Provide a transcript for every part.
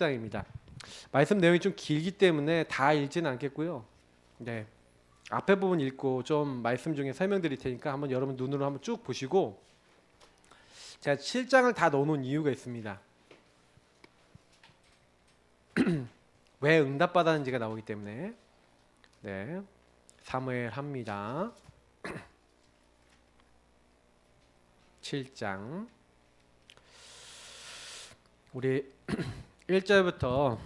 식당입니다. 말씀 내용이 좀 길기 때문에 다 읽지는 않겠고요. 네, 앞에 부분 읽고 좀 말씀 중에 설명드릴 테니까 한번 여러분 눈으로 한번 쭉 보시고, 제가 7장을 다 넣어놓은 이유가 있습니다. 왜 응답받았는지가 나오기 때문에. 네, 사무엘 합니다. 7장 우리 1절부터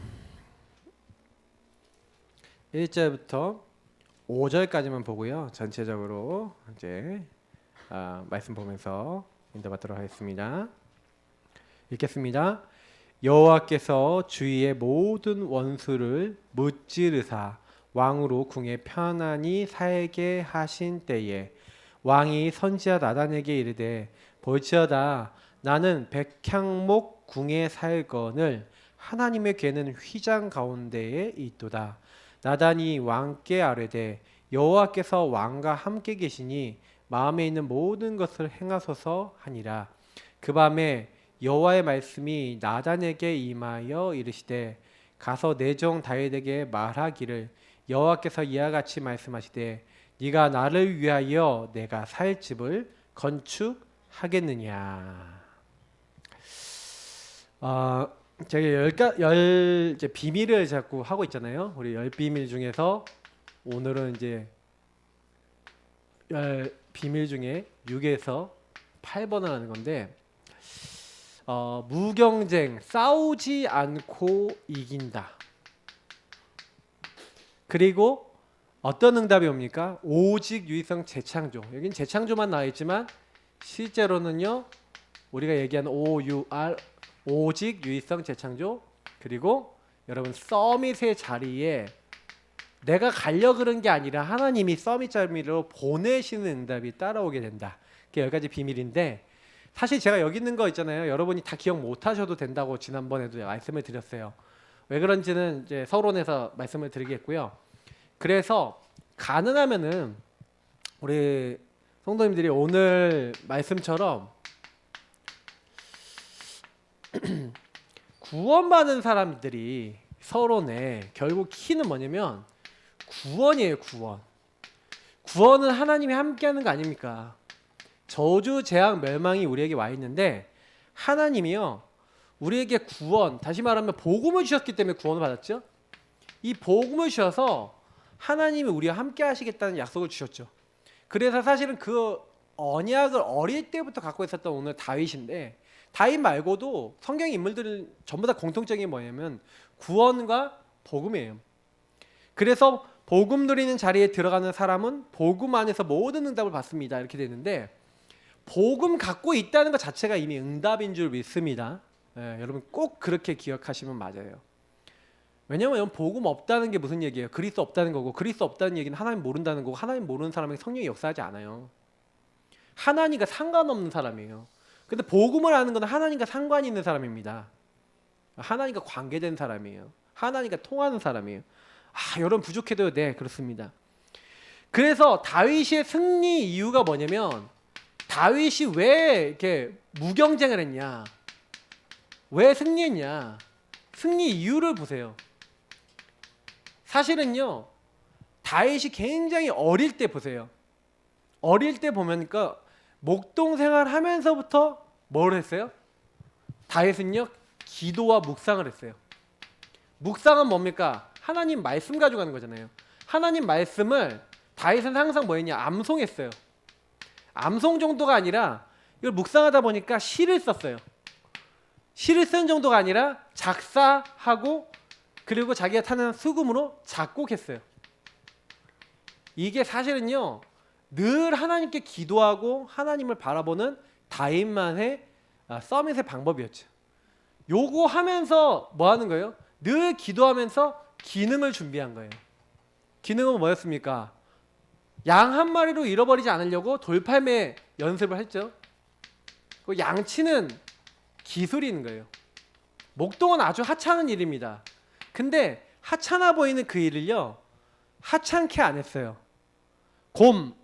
5절까지만 보고요. 전체적으로 이제 말씀 보면서 인도받도록 하겠습니다. 읽겠습니다. 여호와께서 주위의 모든 원수를 무찌르사 왕으로 궁에 편안히 살게 하신 때에 왕이 선지자 나단에게 이르되 볼지어다 나는 백향목 궁에 살거늘 하나님의 궤는 휘장 가운데에 있도다. 나단이 왕께 아뢰되 여호와께서 왕과 함께 계시니 마음에 있는 모든 것을 행하소서 하니라. 그 밤에 여호와의 말씀이 나단에게 임하여 이르시되 가서 내 종 다윗에게 말하기를 여호와께서 이와 같이 말씀하시되 네가 나를 위하여 내가 살 집을 건축하겠느냐. 제가 이제 비밀을 자꾸 하고 있잖아요. 우리 10비밀 중에서 오늘은 이제 10비밀 중에 6에서 8번을 하는 건데, 무경쟁, 싸우지 않고 이긴다. 그리고 어떤 응답이 옵니까? 오직 유의성 재창조. 여긴 재창조만 나와 있지만 실제로는요, 우리가 얘기하는 OUR, 오직 유의성 재창조. 그리고 여러분 서밋의 자리에 내가 가려 그런 게 아니라 하나님이 서밋 자리로 보내시는 응답이 따라오게 된다. 그게 10가지 비밀인데, 사실 제가 여기 있는 거 있잖아요. 여러분이 다 기억 못 하셔도 된다고 지난번에도 말씀을 드렸어요. 왜 그런지는 이제 서론에서 말씀을 드리겠고요. 그래서 가능하면은 우리 성도님들이 오늘 말씀처럼 구원받은 사람들이 서론에 결국 키는 뭐냐면 구원이에요. 구원은 하나님이 함께하는 거 아닙니까? 저주, 재앙, 멸망이 우리에게 와 있는데 하나님이요 우리에게 구원, 다시 말하면 복음을 주셨기 때문에 구원을 받았죠. 이 복음을 주셔서 하나님이 우리와 함께 하시겠다는 약속을 주셨죠. 그래서 사실은 그 언약을 어릴 때부터 갖고 있었던 오늘 다윗인데, 다윗 말고도 성경 인물들은 전부 다 공통적인 게 뭐냐면 구원과 복음이에요. 그래서 복음 누리는 자리에 들어가는 사람은 복음 안에서 모든 응답을 받습니다. 이렇게 되는데, 복음 갖고 있다는 것 자체가 이미 응답인 줄 믿습니다. 여러분 꼭 그렇게 기억하시면 맞아요. 왜냐면 복음 없다는 게 무슨 얘기예요? 그리스도 없다는 거고, 그리스도 없다는 얘기는 하나님 모른다는 거고, 하나님 모르는 사람에게 성령이 역사하지 않아요. 하나님과 상관없는 사람이에요. 근데 복음을 아는 건 하나님과 상관이 있는 사람입니다. 하나님과 관계된 사람이에요. 하나님과 통하는 사람이에요. 여러분 부족해도요. 네, 그렇습니다. 그래서 다윗의 승리 이유가 뭐냐면, 다윗이 왜 이렇게 무경쟁을 했냐, 왜 승리했냐, 승리 이유를 보세요. 사실은요, 다윗이 굉장히 어릴 때 보세요. 어릴 때 보면니까 목동 생활하면서부터 뭘 했어요? 다윗은요 기도와 묵상을 했어요. 묵상은 뭡니까? 하나님 말씀 가지고 가는 거잖아요. 하나님 말씀을 다윗은 항상 뭐했냐? 암송했어요. 암송 정도가 아니라 이걸 묵상하다 보니까 시를 썼어요. 시를 쓴 정도가 아니라 작사하고, 그리고 자기가 타는 수금으로 작곡했어요. 이게 사실은요 늘 하나님께 기도하고 하나님을 바라보는 다윗만의 서밋의 방법이었죠. 요거 하면서 뭐 하는 거예요? 늘 기도하면서 기능을 준비한 거예요. 기능은 뭐였습니까? 양 한 마리로 잃어버리지 않으려고 돌팔매 연습을 했죠. 그 양치는 기술이 있는 거예요. 목동은 아주 하찮은 일입니다. 근데 하찮아 보이는 그 일을요 하찮게 안 했어요. 곰,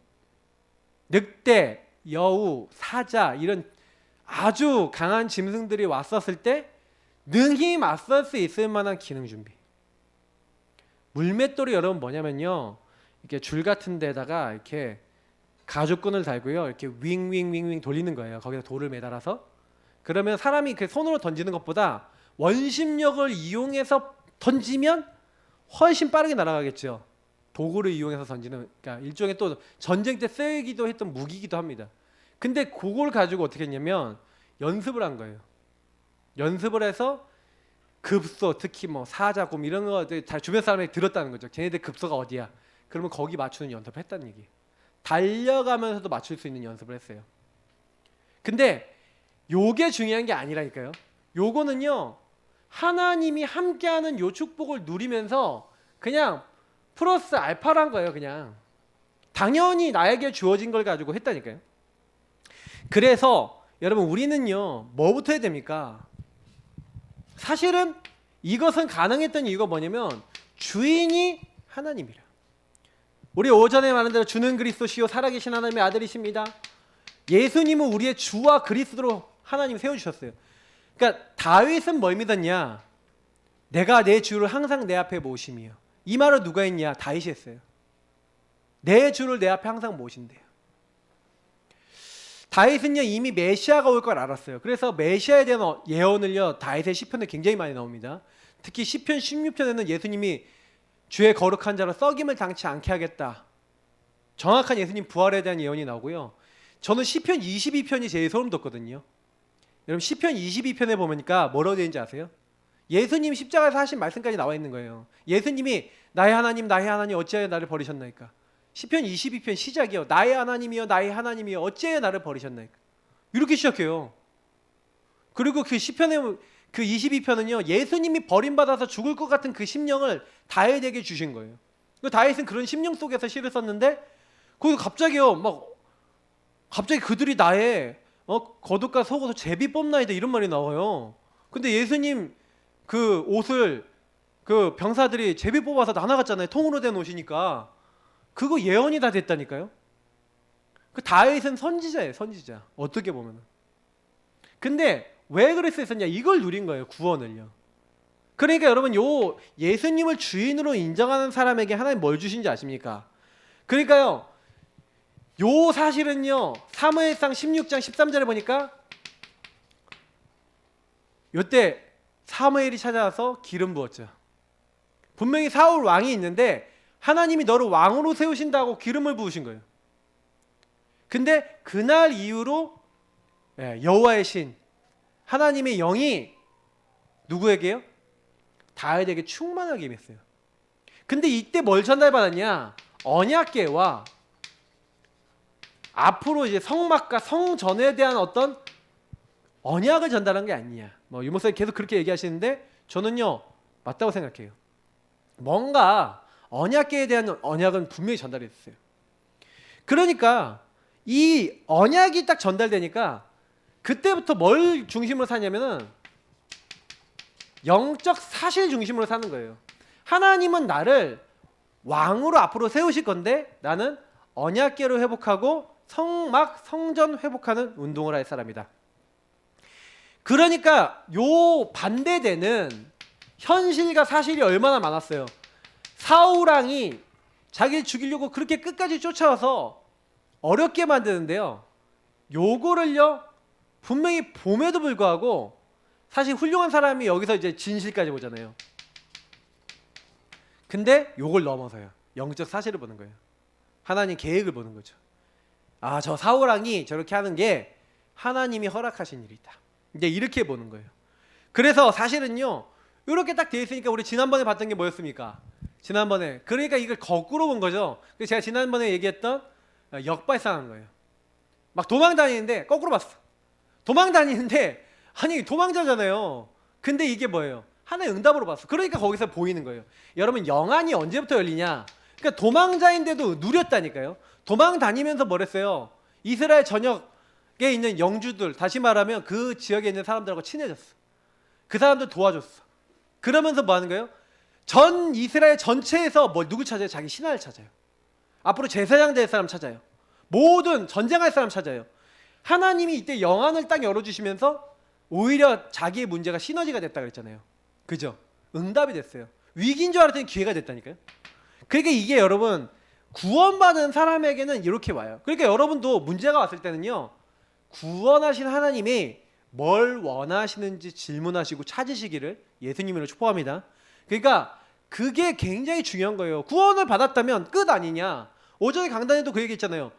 늑대, 여우, 사자 이런 아주 강한 짐승들이 왔었을 때 능히 맞설 수 있을 만한 기능 준비. 물맷돌이 여러분 뭐냐면요, 이렇게 줄 같은 데다가 이렇게 가죽끈을 달고요, 이렇게 윙윙윙윙 돌리는 거예요. 거기다 돌을 매달아서. 그러면 사람이 그 손으로 던지는 것보다 원심력을 이용해서 던지면 훨씬 빠르게 날아가겠죠. 도구를 이용해서 던지는, 그러니까 일종의 또 전쟁 때 쓰이기도 했던 무기이기도 합니다. 근데 그걸 가지고 어떻게 했냐면 연습을 한 거예요. 연습을 해서 급소, 특히 뭐 사자곰 이런 거 다 주변 사람이 들었다는 거죠. 쟤네들 급소가 어디야? 그러면 거기 맞추는 연습을 했다는 얘기. 달려가면서도 맞출 수 있는 연습을 했어요. 근데 요게 중요한 게 아니라니까요. 요거는요, 하나님이 함께하는 요 축복을 누리면서 그냥 플러스 알파란 거예요. 그냥 당연히 나에게 주어진 걸 가지고 했다니까요. 그래서 여러분, 우리는요 뭐부터 해야 됩니까? 사실은 이것은 가능했던 이유가 뭐냐면 주인이 하나님이라. 우리 오전에 말한 대로 주는 그리스도시요 살아계신 하나님의 아들이십니다. 예수님은 우리의 주와 그리스도로 하나님 세워주셨어요. 그러니까 다윗은 뭘 믿었냐? 내가 내 주를 항상 내 앞에 모심이요. 이 말을 누가 했냐? 다윗이 했어요. 내 주를 내 앞에 항상 모신대요. 다윗은요 이미 메시아가 올 걸 알았어요. 그래서 메시아에 대한 예언을요 다윗의 시편에 굉장히 많이 나옵니다. 특히 시편 16편에는 예수님이 주의 거룩한 자로 썩임을 당치 않게 하겠다, 정확한 예수님 부활에 대한 예언이 나오고요. 저는 시편 22편이 제일 소름 돋거든요. 여러분, 시편 22편에 보니까 뭐라고 되어 있는지 아세요? 예수님 십자가에서 하신 말씀까지 나와 있는 거예요. 예수님이 나의 하나님 어찌하여 나를 버리셨나이까. 시편 22편 시작이요. 나의 하나님이여 어찌하여 나를 버리셨나이까. 이렇게 시작해요. 그리고 그 시편의 그 22편은요 예수님이 버림받아서 죽을 것 같은 그 심령을 다윗에게 주신 거예요. 다윗은 그런 심령 속에서 시를 썼는데 거기서 갑자기 그들이 나의 겉옷과 속옷을 제비 뽑나이다 이런 말이 나와요. 근데 예수님 그 옷을 그 병사들이 제비 뽑아서 나눠갔잖아요. 통으로 된 옷이니까. 그거 예언이 다 됐다니까요. 그 다윗은 선지자예요, 선지자. 어떻게 보면. 근데 왜 그랬었냐? 이걸 누린 거예요, 구원을요. 그러니까 여러분, 요 예수님을 주인으로 인정하는 사람에게 하나님 뭘 주신지 아십니까? 그러니까요, 요 사실은요 사무엘상 16장 13절에 보니까 요때 사무엘이 찾아와서 기름 부었죠. 분명히 사울 왕이 있는데 하나님이 너를 왕으로 세우신다고 기름을 부으신 거예요. 근데 그날 이후로 여호와의 신 하나님의 영이 누구에게요? 다윗에게 충만하게 임했어요. 근데 이때 뭘 전달받았냐? 언약궤와 앞으로 이제 성막과 성전에 대한 어떤 언약을 전달한 게 아니냐. 뭐 유목사님 계속 그렇게 얘기하시는데 저는요 맞다고 생각해요. 뭔가 언약궤에 대한 언약은 분명히 전달했어요. 그러니까 이 언약이 딱 전달되니까 그때부터 뭘 중심으로 사냐면은 영적 사실 중심으로 사는 거예요. 하나님은 나를 왕으로 앞으로 세우실 건데 나는 언약궤로 회복하고 성막 성전 회복하는 운동을 할 사람이다. 그러니까 요 반대되는 현실과 사실이 얼마나 많았어요. 사울왕이 자기를 죽이려고 그렇게 끝까지 쫓아와서 어렵게 만드는데요, 요거를요 분명히 봄에도 불구하고 사실 훌륭한 사람이 여기서 이제 진실까지 보잖아요. 근데 요걸 넘어서요 영적 사실을 보는 거예요. 하나님 계획을 보는 거죠. 아, 저 사울왕이 저렇게 하는 게 하나님이 허락하신 일이다, 이제 이렇게 보는 거예요. 그래서 사실은요 이렇게 딱 돼 있으니까 우리 지난번에 봤던 게 뭐였습니까? 지난번에 그러니까 이걸 거꾸로 본 거죠. 그래서 제가 지난번에 얘기했던 역발상한 거예요. 막 도망 다니는데 거꾸로 봤어. 도망 다니는데 아니 도망자잖아요. 근데 이게 뭐예요? 하나의 응답으로 봤어. 그러니까 거기서 보이는 거예요. 여러분, 영안이 언제부터 열리냐? 그러니까 도망자인데도 누렸다니까요. 도망 다니면서 뭐랬어요? 이스라엘 전역에 있는 영주들, 다시 말하면 그 지역에 있는 사람들하고 친해졌어. 그 사람들 도와줬어. 그러면서 뭐 하는 거예요? 전 이스라엘 전체에서 뭘 누구 찾아요? 자기 신하를 찾아요. 앞으로 제사장 될 사람 찾아요. 모든 전쟁할 사람 찾아요. 하나님이 이때 영안을 딱 열어주시면서 오히려 자기의 문제가 시너지가 됐다 그랬잖아요. 그죠? 응답이 됐어요. 위기인 줄 알았더니 기회가 됐다니까요. 그러니까 이게 여러분 구원받은 사람에게는 이렇게 와요. 그러니까 여러분도 문제가 왔을 때는요, 구원하신 하나님이 뭘 원하시는지 질문하시고 찾으시기를 예수님으로 축복합니다. 그러니까 그게 굉장히 중요한 거예요. 구원을 받았다면 끝 아니냐. 오전에 강단에도 그 얘기 했잖아요.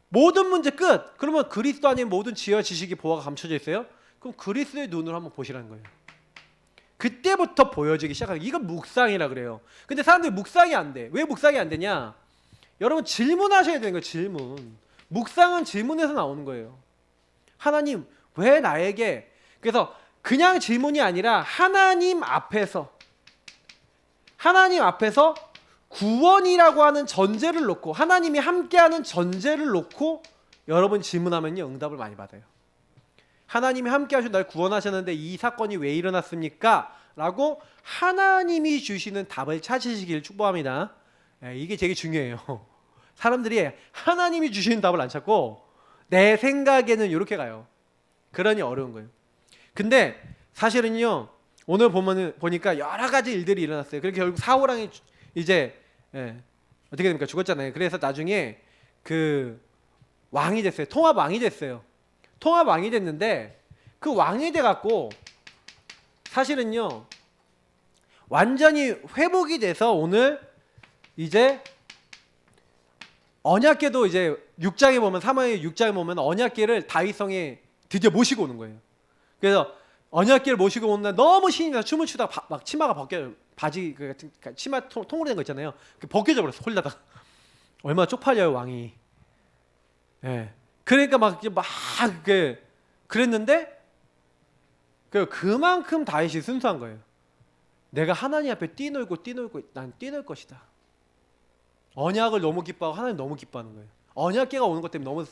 모든 문제 끝. 그러면 그리스도 아닌 모든 지혜와 지식이 보화가 감춰져 있어요. 그럼 그리스도의 눈으로 한번 보시라는 거예요. 그때부터 보여지기 시작하는, 이건 묵상이라 그래요. 근데 사람들이 묵상이 안 돼. 왜 묵상이 안 되냐? 여러분 질문하셔야 되는 거예요. 질문. 묵상은 질문에서 나오는 거예요. 하나님 왜 나에게, 그래서 그냥 질문이 아니라 하나님 앞에서 구원이라고 하는 전제를 놓고, 하나님이 함께하는 전제를 놓고 여러분 질문하면요 응답을 많이 받아요. 하나님이 함께하셔서 날 구원하셨는데 이 사건이 왜 일어났습니까? 라고 하나님이 주시는 답을 찾으시길 축복합니다. 이게 되게 중요해요. 사람들이 하나님이 주시는 답을 안 찾고 내 생각에는 이렇게 가요. 그러니 어려운 거예요. 근데 사실은요, 오늘 보니까 여러 가지 일들이 일어났어요. 그렇게 결국 사울왕이 이제 어떻게 됩니까? 죽었잖아요. 그래서 나중에 그 왕이 됐어요. 통합 왕이 됐어요. 통합 왕이 됐는데 그 왕이 돼갖고 사실은요 완전히 회복이 돼서 오늘 이제 언약궤도 이제 6장에 보면, 사무엘 6장에 보면 언약궤를 다윗성에 드디어 모시고 오는 거예요. 그래서 언약궤를 모시고 오는 날 너무 신이 나서 춤을 추다가 막 치마가 벗겨, 바지 치마 통으로 된 거 있잖아요. 벗겨져 버렸어. 홀다가. 얼마나 쪽팔려요 왕이. 예. 그러니까 막 그랬는데 그만큼 다윗이 순수한 거예요. 내가 하나님 앞에 뛰놀고 난 뛰놀 것이다. 언약을 너무 기뻐하고 하나님 너무 기뻐하는 거예요. 언약궤가 오는 것 때문에 너무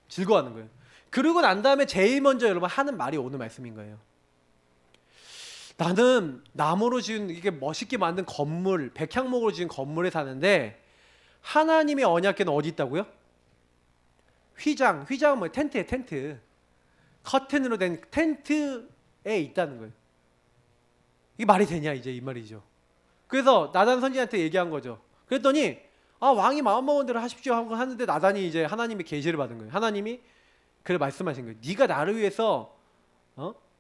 즐거워하는 거예요. 그러고 난 다음에 제일 먼저 여러분 하는 말이 오늘 말씀인 거예요. 나는 나무로 지은 이게 멋있게 만든 건물, 백향목으로 지은 건물에 사는데 하나님의 언약궤는 어디 있다고요? 휘장은 뭐예요? 텐트에 텐트. 커튼으로 된 텐트에 있다는 거예요. 이게 말이 되냐 이제 이 말이죠. 그래서 나단 선지자한테 얘기한 거죠. 그랬더니 왕이 마음먹은 대로 하십시오 하고 하는데 나단이 이제 하나님의 계시를 받은 거예요. 하나님이 그래 말씀하신 거예요. 네가 나를 위해서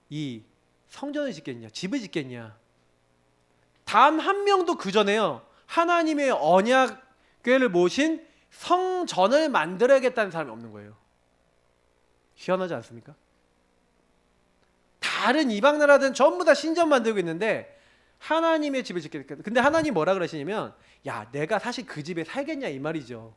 이 성전을 짓겠냐, 집을 짓겠냐. 단 한 명도 그 전에요 하나님의 언약궤를 모신 성전을 만들어야겠다는 사람이 없는 거예요. 희한하지 않습니까? 다른 이방 나라들은 전부 다 신전 만들고 있는데 하나님의 집을 짓겠다. 근데 하나님 뭐라 그러시냐면, 야 내가 사실 그 집에 살겠냐 이 말이죠.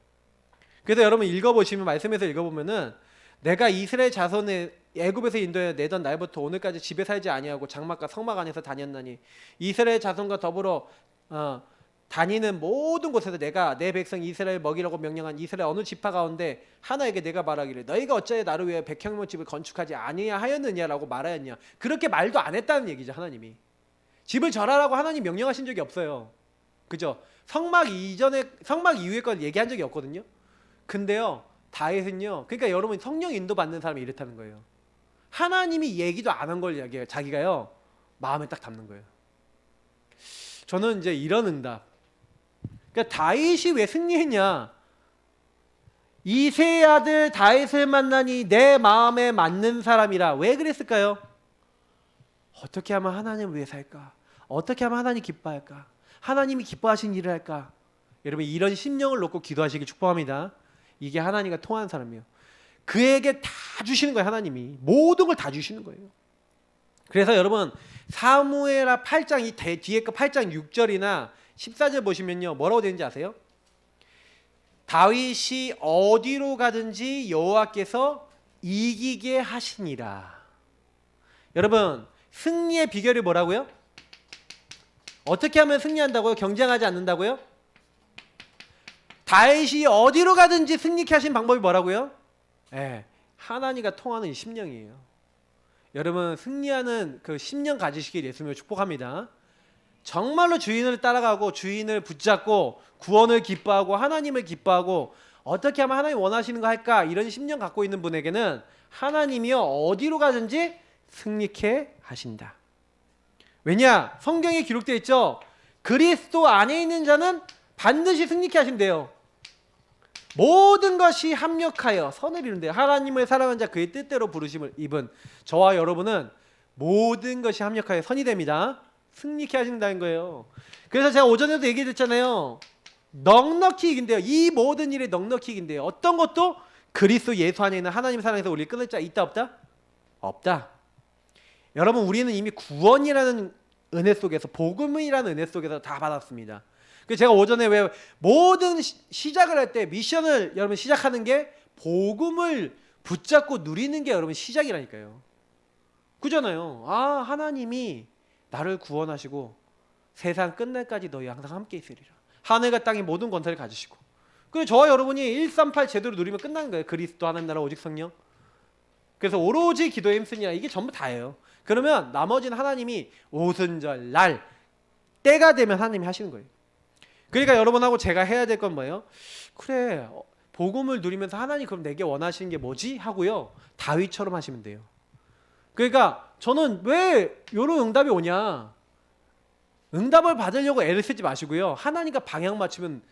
그래서 여러분 읽어보시면, 말씀에서 읽어보면은 내가 이스라엘 자손의 애굽에서 인도해 내던 날부터 오늘까지 집에 살지 아니하고 장막과 성막 안에서 다녔나니 이스라엘 자손과 더불어 다니는 모든 곳에서 내가 내 백성 이스라엘 먹이라고 명령한 이스라엘 어느 지파 가운데 하나에게 내가 말하기를 너희가 어찌하여 나를 위해 백향목 집을 건축하지 아니하였느냐라고 말하였냐. 그렇게 말도 안 했다는 얘기죠. 하나님이 집을 절하라고 하나님 명령하신 적이 없어요. 그죠? 성막 이후의 걸 얘기한 적이 없거든요. 근데요 다윗은요, 그러니까 여러분 성령 인도 받는 사람이 이렇다는 거예요. 하나님이 얘기도 안 한 걸 이야기해요. 자기가요 마음에 딱 담는 거예요. 저는 이제 이런 응답, 그러니까 다윗이 왜 승리했냐? 이새의 아들 다윗을 만나니 내 마음에 맞는 사람이라. 왜 그랬을까요? 어떻게 하면 하나님을 위해 살까? 어떻게 하면 하나님 기뻐할까? 하나님이 기뻐하신 일을 할까? 여러분 이런 심령을 놓고 기도하시길 축복합니다. 이게 하나님과 통하는 사람이에요. 그에게 다 주시는 거예요. 하나님이 모든 걸 다 주시는 거예요. 그래서 여러분 사무엘하 8장 이 뒤에 거 8장 6절이나 14절 보시면요 뭐라고 되는지 아세요? 다윗이 어디로 가든지 여호와께서 이기게 하시니라. 여러분 승리의 비결이 뭐라고요? 어떻게 하면 승리한다고요? 경쟁하지 않는다고요? 다윗이 어디로 가든지 승리케 하신 방법이 뭐라고요? 하나님과 통하는 이 심령이에요. 여러분 승리하는 그 심령 가지시길 예수님을 축복합니다. 정말로 주인을 따라가고 주인을 붙잡고 구원을 기뻐하고 하나님을 기뻐하고 어떻게 하면 하나님 원하시는 거 할까, 이런 심령 갖고 있는 분에게는 하나님이요 어디로 가든지 승리케 하신다. 왜냐? 성경에 기록되어 있죠. 그리스도 안에 있는 자는 반드시 승리케 하신대요. 모든 것이 합력하여 선을 이룬대요. 하나님을 사랑하는 자 그의 뜻대로 부르심을 입은 저와 여러분은 모든 것이 합력하여 선이 됩니다. 승리케 하신다는 거예요. 그래서 제가 오전에도 얘기했잖아요. 넉넉히 이긴대요. 이 모든 일에 넉넉히 이긴대요. 어떤 것도 그리스도 예수 안에 있는 하나님 사랑에서 우리를 끊을 자 있다 없다? 없다. 여러분 우리는 이미 구원이라는 은혜 속에서 복음이라는 은혜 속에서 다 받았습니다. 그래서 제가 오전에 왜 모든 시작을 할 때 미션을 여러분 시작하는 게 복음을 붙잡고 누리는 게 여러분 시작이라니까요. 그잖아요. 아 하나님이 나를 구원하시고 세상 끝날까지 너희 항상 함께 있으리라. 하늘과 땅의 모든 권세를 가지시고. 그래서 저와 여러분이 138 제대로 누리면 끝나는 거예요. 그리스도 하나님 나라 오직 성령. 그래서 오로지 기도에 힘쓰니라. 이게 전부 다예요. 그러면 나머지는 하나님이 오순절 날 때가 되면 하나님이 하시는 거예요. 그러니까 여러분하고 제가 해야 될 건 뭐예요? 그래 복음을 누리면서 하나님 그럼 내게 원하시는 게 뭐지? 하고요. 다윗처럼 하시면 돼요. 그러니까 저는 왜 이런 응답이 오냐? 응답을 받으려고 애를 쓰지 마시고요. 하나님과 방향 맞추면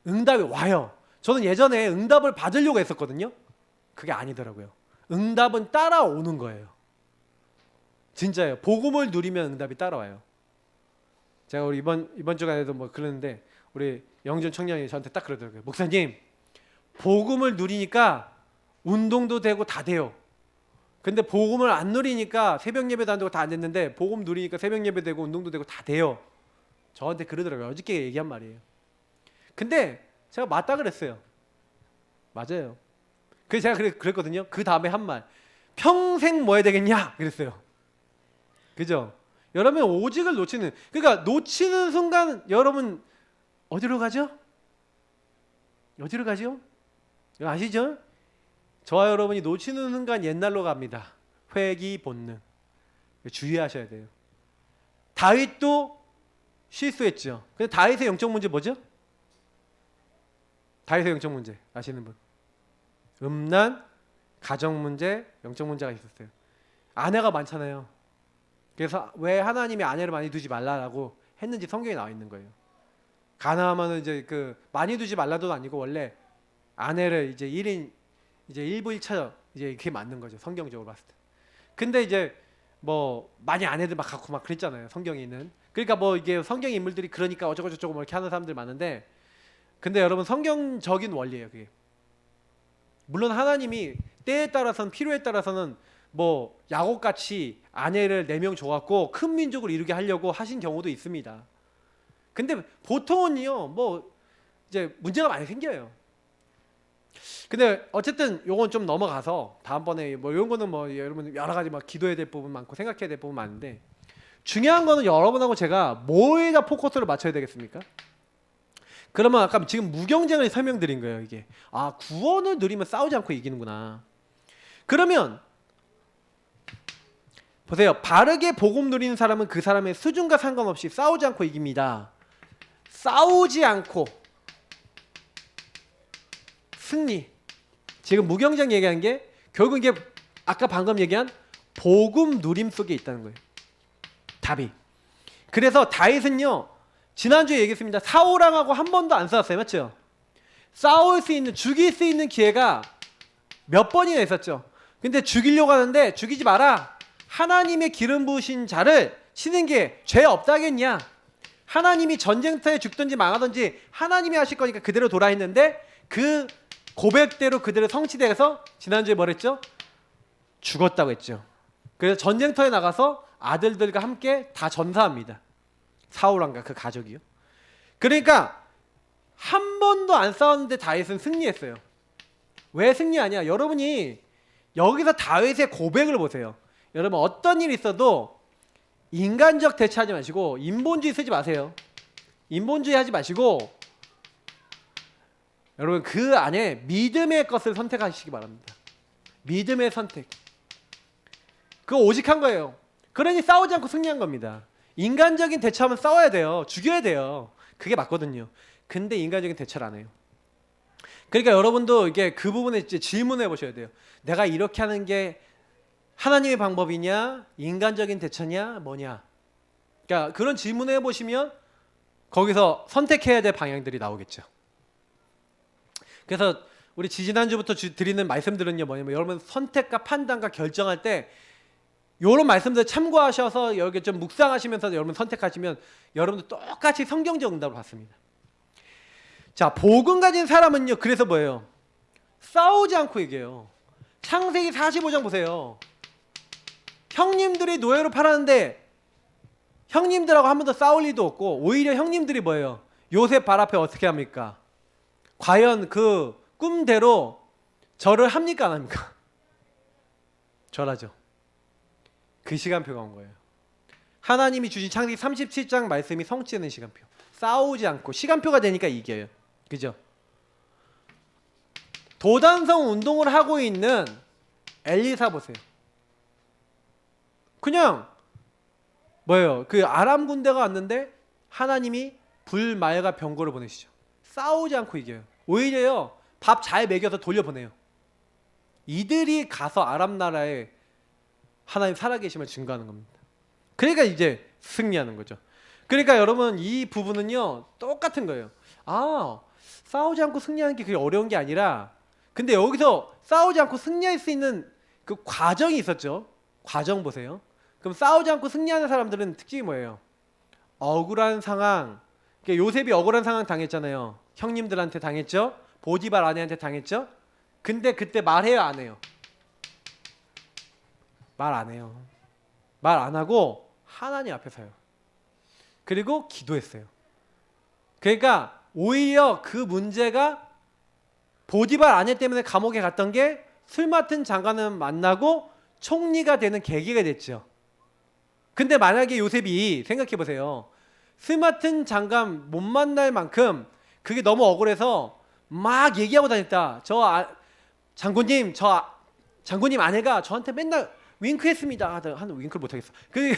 응답이 와요. 저는 예전에 응답을 받으려고 했었거든요. 그게 아니더라고요. 응답은 따라오는 거예요. 진짜예요. 복음을 누리면 응답이 따라와요. 제가 우리 이번 주간에도 뭐 그러는데 우리 영준 청년이 저한테 딱 그러더라고요. 목사님, 복음을 누리니까 운동도 되고 다 돼요. 근데 복음을 안 누리니까 새벽 예배도 안 되고 다 안 됐는데 복음 누리니까 새벽 예배 되고 운동도 되고 다 돼요. 저한테 그러더라고요. 어저께 얘기한 말이에요. 근데 제가 맞다 그랬어요. 맞아요. 그래서 제가 그랬거든요. 그 다음에 한 말. 평생 뭐 해야 되겠냐? 그랬어요. 그죠? 여러분 오직을 놓치는, 그러니까 놓치는 순간 여러분 어디로 가죠? 어디로 가죠? 아시죠? 저와 여러분이 놓치는 순간 옛날로 갑니다. 회귀 본능. 주의하셔야 돼요. 다윗도 실수했죠. 근데 다윗의 영적 문제 뭐죠? 다윗의 영적 문제 아시는 분? 음란, 가정 문제, 영적 문제가 있었어요. 아내가 많잖아요. 그래서 왜 하나님이 아내를 많이 두지 말라라고 했는지 성경에 나와 있는 거예요. 가나하면은 이제 그 많이 두지 말라도 아니고 원래 아내를 이제 1인 이제 1부 1차 이제 그게 맞는 거죠. 성경적으로 봤을 때. 근데 이제 뭐 많이 아내들 막 갖고 막 그랬잖아요. 성경에 있는. 그러니까 뭐 이게 성경 인물들이 그러니까 어쩌고 저쩌고 뭐 이렇게 하는 사람들 많은데, 근데 여러분 성경적인 원리예요, 그게. 물론 하나님이 때에 따라서는 필요에 따라서는 뭐 야곱같이 아내를 4명 줘갖고 큰 민족을 이루게 하려고 하신 경우도 있습니다. 근데 보통은요 뭐 이제 문제가 많이 생겨요. 근데 어쨌든 요건 좀 넘어가서 다음번에 뭐 이런 거는 뭐 여러분 여러 가지 막 기도해야 될 부분 많고 생각해야 될 부분 많은데, 중요한 거는 여러분하고 제가 뭐에다 포커스를 맞춰야 되겠습니까? 그러면 아까 지금 무경쟁을 설명드린 거예요. 이게 아 구원을 누리면 싸우지 않고 이기는구나. 그러면 보세요. 바르게 복음 누리는 사람은 그 사람의 수준과 상관없이 싸우지 않고 이깁니다. 싸우지 않고 승리. 지금 무경쟁 얘기한 게 결국 이게 아까 방금 얘기한 복음 누림 속에 있다는 거예요. 답이. 그래서 다윗은요 지난주에 얘기했습니다. 사울왕하고 한 번도 안 싸웠어요. 맞죠? 싸울 수 있는, 죽일 수 있는 기회가 몇 번이나 있었죠. 근데 죽이려고 하는데 죽이지 마라. 하나님의 기름 부으신 자를 치는 게 죄 없다겠냐. 하나님이 전쟁터에 죽든지 망하든지 하나님이 하실 거니까 그대로 돌아 했는데 그 고백대로 그대로 성취돼서 지난주에 뭐랬죠? 죽었다고 했죠. 그래서 전쟁터에 나가서 아들들과 함께 다 전사합니다. 사울왕과 그 가족이요. 그러니까 한 번도 안 싸웠는데 다윗은 승리했어요. 왜 승리하냐? 여러분이 여기서 다윗의 고백을 보세요. 여러분 어떤 일이 있어도 인간적 대처하지 마시고 인본주의 쓰지 마세요. 인본주의 하지 마시고 여러분 그 안에 믿음의 것을 선택하시기 바랍니다. 믿음의 선택. 그거 오직한 거예요. 그러니 싸우지 않고 승리한 겁니다. 인간적인 대처하면 싸워야 돼요. 죽여야 돼요. 그게 맞거든요. 근데 인간적인 대처를 안 해요. 그러니까 여러분도 이게 그 부분에 이제 질문해 보셔야 돼요. 내가 이렇게 하는 게 하나님의 방법이냐, 인간적인 대처냐, 뭐냐. 그러니까 그런 질문을 해보시면 거기서 선택해야 될 방향들이 나오겠죠. 그래서 우리 지지난주부터 드리는 말씀들은요, 뭐냐면 여러분 선택과 판단과 결정할 때 이런 말씀들 참고하셔서 여기 좀 묵상하시면서 여러분 선택하시면 여러분도 똑같이 성경적 응답을 받습니다. 자, 복음 가진 사람은요, 그래서 뭐예요? 싸우지 않고 얘기해요. 창세기 45장 보세요. 형님들이 노예로 팔았는데 형님들하고 한 번도 싸울 일도 없고 오히려 형님들이 뭐예요? 요셉 발 앞에 어떻게 합니까? 과연 그 꿈대로 절을 합니까 안 합니까? 절하죠. 그 시간표가 온 거예요. 하나님이 주신 창세기 37장 말씀이 성취되는 시간표. 싸우지 않고 시간표가 되니까 이겨요. 그죠? 도단성 운동을 하고 있는 엘리사 보세요. 그냥 뭐예요? 그 아람 군대가 왔는데 하나님이 불말과 병거를 보내시죠. 싸우지 않고 이겨요. 오히려요, 밥 잘 먹여서 돌려보내요. 이들이 가서 아람 나라에 하나님 살아계심을 증거하는 겁니다. 그러니까 이제 승리하는 거죠. 그러니까 여러분 이 부분은요 똑같은 거예요. 아, 싸우지 않고 승리하는 게 그게 어려운 게 아니라, 근데 여기서 싸우지 않고 승리할 수 있는 그 과정이 있었죠. 과정 보세요. 그럼 싸우지 않고 승리하는 사람들은 특징이 뭐예요? 억울한 상황. 그러니까 요셉이 억울한 상황 당했잖아요. 형님들한테 당했죠. 보디발 아내한테 당했죠. 근데 그때 말해요 안 해요? 말 안 해요. 말 안 하고 하나님 앞에 서요. 그리고 기도했어요. 그러니까 오히려 그 문제가 보디발 아내 때문에 감옥에 갔던 게 술 맡은 장관을 만나고 총리가 되는 계기가 됐죠. 근데 만약에 요셉이 생각해 보세요. 술 맡은 장관 못 만날 만큼 그게 너무 억울해서 막 얘기하고 다녔다. 장군님, 장군님 아내가 저한테 맨날 윙크했습니다. 한 윙크를 못하겠어. 그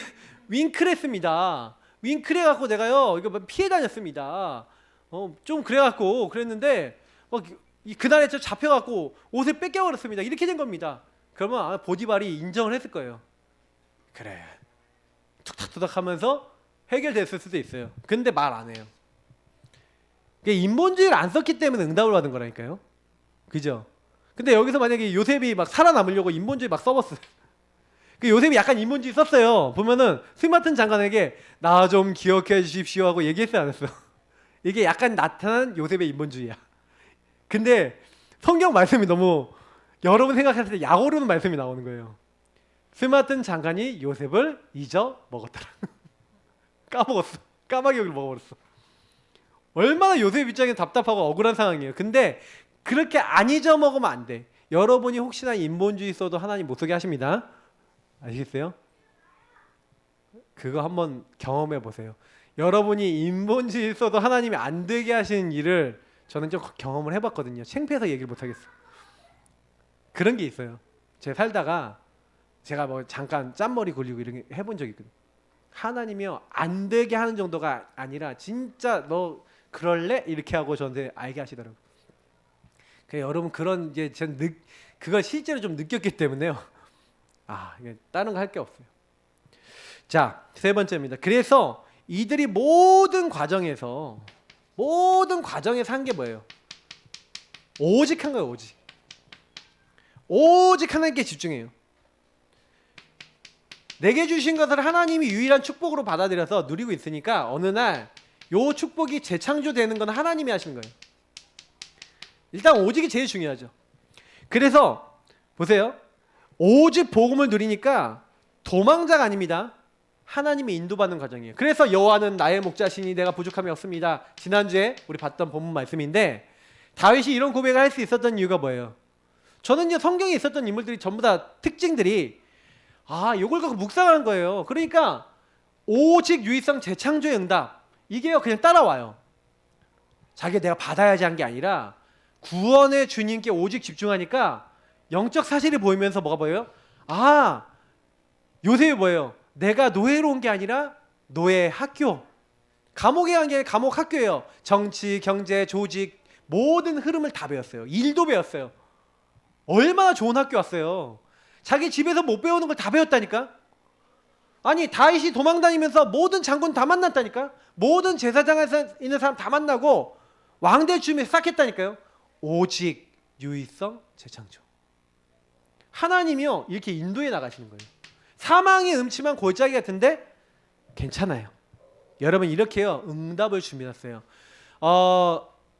윙크했습니다. 윙크해갖고 내가요 이거 피해 다녔습니다. 좀 그래갖고 그랬는데 그날에 저 잡혀갖고 옷을 뺏겨버렸습니다. 이렇게 된 겁니다. 그러면 보디발이 인정을 했을 거예요. 그래. 툭탁툭탁 하면서 해결됐을 수도 있어요. 근데 말 안 해요. 인본주의를 안 썼기 때문에 응답을 받은 거라니까요. 그죠? 근데 여기서 만약에 요셉이 막 살아남으려고 인본주의 막 써봤어요. 그 요셉이 약간 인본주의 썼어요. 보면은 스마튼 장관에게 나 좀 기억해 주십시오 하고 얘기했어요 안 했어요? 이게 약간 나타난 요셉의 인본주의야. 근데 성경 말씀이 너무 여러분 생각했을 때 약오르는 말씀이 나오는 거예요. 스마튼 장관이 요셉을 잊어 먹었더라. 까먹었어. 까마귀 욕을 먹어버렸어. 얼마나 요셉 입장에 답답하고 억울한 상황이에요. 근데 그렇게 안 잊어먹으면 안 돼. 여러분이 혹시나 인본주의 써도 하나님 못 쓰게 하십니다. 아시겠어요? 그거 한번 경험해 보세요. 여러분이 인본주의 써도 하나님이 안 되게 하시는 일을 저는 좀 경험을 해봤거든요. 창피해서 얘기를 못 하겠어. 그런 게 있어요. 제가 살다가 제가 뭐 잠깐 짠머리 굴리고 이런 게 해본 적이 있거든요. 하나님이요 안 되게 하는 정도가 아니라 진짜 너 그럴래? 이렇게 하고 저한테 알게 하시더라고요. 그러니까 여러분 그런 이제 전 그걸 실제로 좀 느꼈기 때문에요. 이게 다른 거 할 게 없어요. 자, 세 번째입니다. 그래서 이들이 모든 과정에서 한 게 뭐예요? 오직 한 거예요. 오직 하나님께 집중해요. 내게 주신 것을 하나님이 유일한 축복으로 받아들여서 누리고 있으니까 어느 날 요 축복이 재창조되는 건 하나님이 하시는 거예요. 일단 오직이 제일 중요하죠. 그래서 보세요. 오직 복음을 누리니까 도망자가 아닙니다. 하나님의 인도받는 과정이에요. 그래서 여호와는 나의 목자시니 내가 부족함이 없습니다. 지난주에 우리 봤던 본문 말씀인데 다윗이 이런 고백을 할 수 있었던 이유가 뭐예요? 저는 성경에 있었던 인물들이 전부 다 특징들이 이걸 갖고 묵상하는 거예요. 그러니까 오직 유일성 재창조의 응답 이게요 그냥 따라와요. 자기가 내가 받아야지 한 게 아니라 구원의 주님께 오직 집중하니까 영적 사실이 보이면서 뭐가 보여요? 요셉이 뭐예요? 내가 노예로 온 게 아니라 노예 학교. 감옥에 간 게 아니라 감옥 학교예요. 정치, 경제, 조직 모든 흐름을 다 배웠어요. 일도 배웠어요. 얼마나 좋은 학교 왔어요. 자기 집에서 못 배우는 걸 다 배웠다니까. 아니 다윗이 도망다니면서 모든 장군 다 만났다니까. 모든 제사장에서 있는 사람 다 만나고 왕대 주임에 싹 했다니까요. 오직 유의성 재창조. 하나님이요 이렇게 인도해 나가시는 거예요. 사망의 음침한 골짜기 같은데 괜찮아요. 여러분 이렇게요 응답을 준비했어요.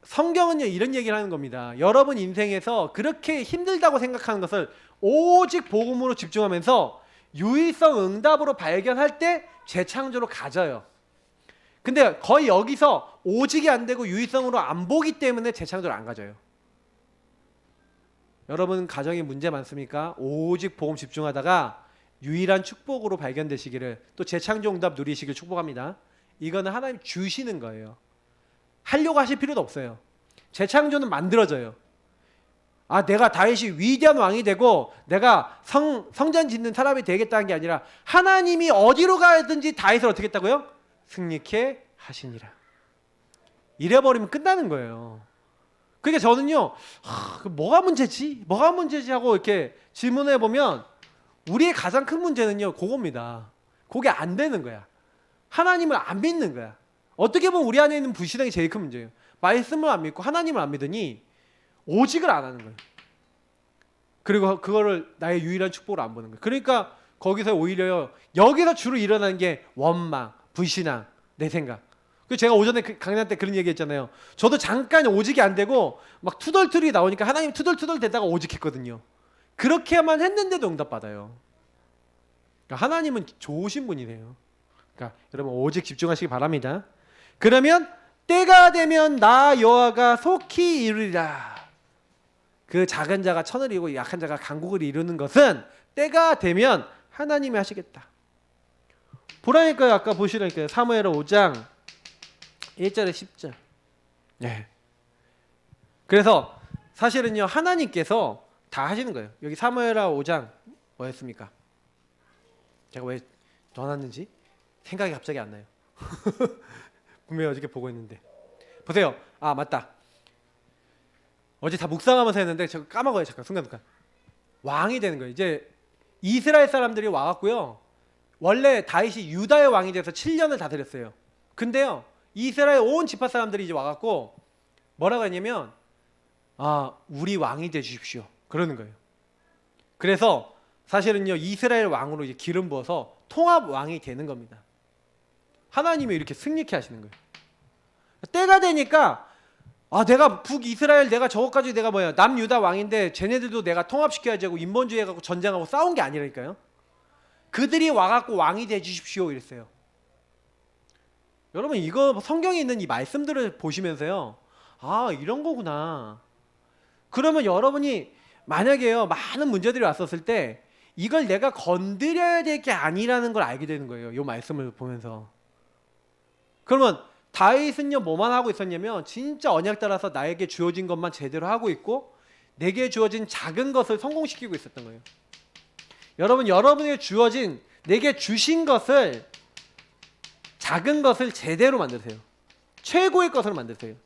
성경은요 이런 얘기를 하는 겁니다. 여러분 인생에서 그렇게 힘들다고 생각하는 것을 오직 복음으로 집중하면서 유의성 응답으로 발견할 때 재창조로 가져요. 근데 거의 여기서 오직이 안 되고 유의성으로 안 보기 때문에 재창조를 안 가져요. 여러분 가정에 문제 많습니까? 오직 복음 집중하다가 유일한 축복으로 발견되시기를, 또 재창조 응답 누리시길 축복합니다. 이거는 하나님 주시는 거예요. 하려고 하실 필요도 없어요. 재창조는 만들어져요. 내가 다윗이 위대한 왕이 되고 내가 성전 짓는 사람이 되겠다는 게 아니라 하나님이 어디로 가든지 다윗을 어떻게 했다고요? 승리케 하시니라. 이래버리면 끝나는 거예요. 그러니까 저는요 뭐가 문제지 하고 이렇게 질문해 보면 우리의 가장 큰 문제는요 그겁니다. 그게 안 되는 거야. 하나님을 안 믿는 거야. 어떻게 보면 우리 안에 있는 불신앙이 제일 큰 문제예요. 말씀을 안 믿고 하나님을 안 믿으니 오직을 안 하는 거예요. 그리고 그거를 나의 유일한 축복으로 안 보는 거예요. 그러니까 거기서 오히려 여기서 주로 일어나는 게 원망, 불신앙, 내 생각. 제가 오전에 강연 때 그런 얘기 했잖아요. 저도 잠깐 오직이 안 되고 막 투덜투덜이 나오니까 하나님 투덜투덜 되다가 오직했거든요. 그렇게만 했는데도 응답받아요. 그러니까 하나님은 좋으신 분이네요. 그러니까 여러분 오직 집중하시기 바랍니다. 그러면 때가 되면 나 여호와가 속히 이루리라. 그 작은 자가 천을 이루고 약한 자가 강국을 이루는 것은 때가 되면 하나님이 하시겠다. 보라니까요. 아까 보시라니까요. 사무엘하 5장 1절에 10절. 네. 그래서 사실은요 하나님께서 다 하시는 거예요. 여기 사무엘하 5장 뭐였습니까? 제가 왜 넣어놨는지 생각이 갑자기 안 나요. 분명히 어저께 보고 있는데 보세요. 맞다. 어제 다 묵상하면서 했는데 제가 까먹어요. 잠깐 순간 왕이 되는 거예요. 이제 이스라엘 사람들이 와갖고요. 원래 다윗이 유다의 왕이 돼서 7년을 다스렸어요. 근데요 이스라엘 온 지파 사람들이 이제 와갖고 뭐라고 했냐면 우리 왕이 되주십시오 그러는 거예요. 그래서 사실은요 이스라엘 왕으로 이제 기름 부어서 통합 왕이 되는 겁니다. 하나님이 이렇게 승리케 하시는 거예요. 때가 되니까 내가 북이스라엘 내가 저것까지 내가 남유다 왕인데 쟤네들도 내가 통합시켜야지 하고 인본주의 해갖고 전쟁하고 싸운 게 아니라니까요. 그들이 와갖고 왕이 되주십시오 이랬어요. 여러분 이거 성경에 있는 이 말씀들을 보시면서요 이런 거구나. 그러면 여러분이 만약에요 많은 문제들이 왔었을 때 이걸 내가 건드려야 될 게 아니라는 걸 알게 되는 거예요. 이 말씀을 보면서. 그러면 다윗은요 뭐만 하고 있었냐면 진짜 언약 따라서 나에게 주어진 것만 제대로 하고 있고 내게 주어진 작은 것을 성공시키고 있었던 거예요. 여러분 여러분에게 주어진 내게 주신 것을 작은 것을 제대로 만드세요. 최고의 것으로 만드세요.